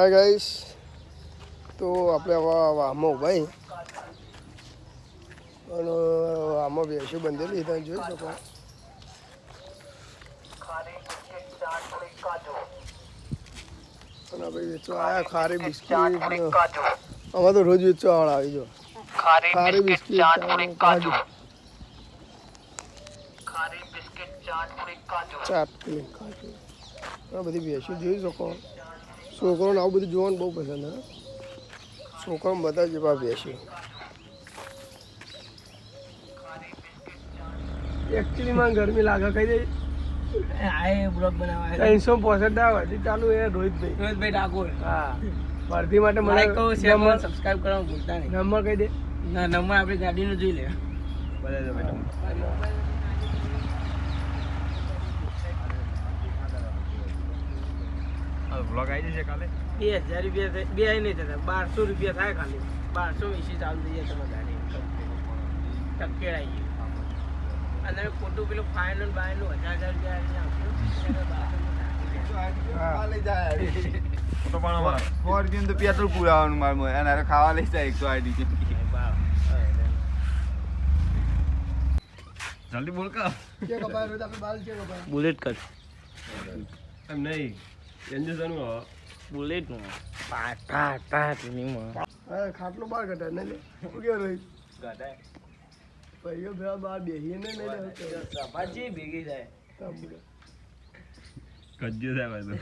Hi guys, तो આપણે આમાં ભાઈ અને આમાં બેસી બંધેલી તમે જોઈ શકો. અને ભાઈ વેચવા આયા ખારી બિસ્કિટ. આમાં તો રોજ વેચવા વાળા આવી જો ખારી બિસ્કિટ કાજુ ચાટ કાજુ આ બધી બેસી જોઈ શકો. છોકરોને આવું બધું જોવાનું બહુ પસંદ હે. છોકરાને બધા જેવા બેસી એકચ્યુઅલીમાં ગરમી લાગે કઈ દે બ્લોગ બનાવવા 365 હજી ચાલુ એ રોહિતભાઈ ઠાકોર. હા, ભરતી માટે મને સબસ્ક્રાઇબ કરવાનું ભૂલતા નહીં. નંબર કહી દે. ના, નંબર આપણી ગાડીનો જોઈ લે. બરાબર. બ્લોગ આવી જશે કાલે. 2000 રૂપિયા બે નહીં થતા, 1200 રૂપિયા થાય ખાલી. 1220 ચાલુ થઈ જાય તમારે ગાડી ટકેડ આવી ગઈ. અને ખોટું પેલું ફાઇનલ બાયનું 1000 રૂપિયા પેટ્રોલ પુરાવાનું મારું એને ખાવા લઈ જાય 180. જલ્દી બોલ કા બુલેટ કર એમ નહીં એન્જિન બુલેટ નું ખાટલો બાર ઘટાય ને શું કે રોહિત ઘટાય ભાઈઓ ભેળા બાર બેહીએ ને સભાજી ભેગી જાય કજ્જો થાય ભાઈ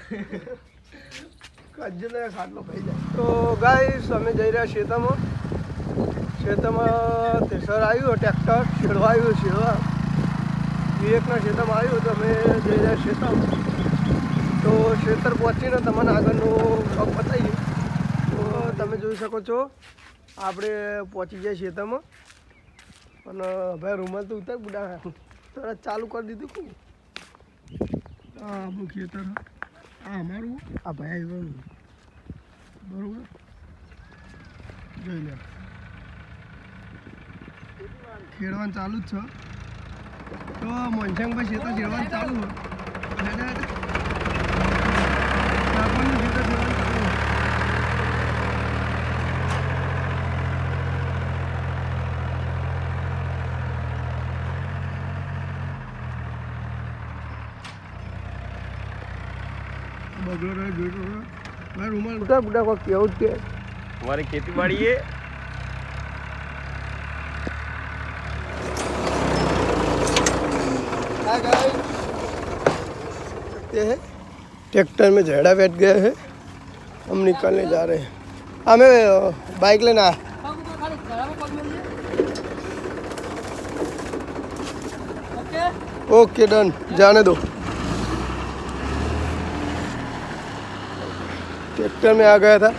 કજ્જો ને ખાટલો ખાઈ જાય. તો ગાઈસ અમે જઈ રહ્યા ખેતરમાં તેસર આવ્યું ટ્રેક્ટર છેડવા આવ્યું છેડવા વિવેકના ખેતરમાં આવ્યું તો અમે જઈ રહ્યા ખેતરમાં. તો ખેતર પહોંચીને તમને આગળનું પગ બતાવીએ. તો તમે જોઈ શકો છો આપણે પહોંચી જાય ખેતરમાં. અને ભાઈ રૂમાલ તો ઉતાર બુડા તરત ચાલુ કરી દીધું કોણ. હા, આપણું ખેતર આ અમારું આ ભાઈ આવ્યું બરાબર જોઈ લે. ખેડવાનું ચાલુ જ છે. તો મોનસાંગભાઈ ખેતર ખેડવાનું ચાલુ હોય બગડો રહે જોઈતો ભાઈ રૂમાલ ઉઠા બુડા કોઈ કેવું જ કે हमारी खेती बाड़ी है. सकते हैं ट्रैक्टर में झेड़ा बैठ गए हैं. हम निकलने जा रहे हैं. हमें बाइक लेना है. ओके डन, जाने दो. ट्रैक्टर में आ गया था,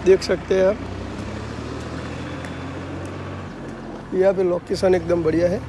देख सकते हैं आप. यहाँ पे लोकेशन एकदम बढ़िया है.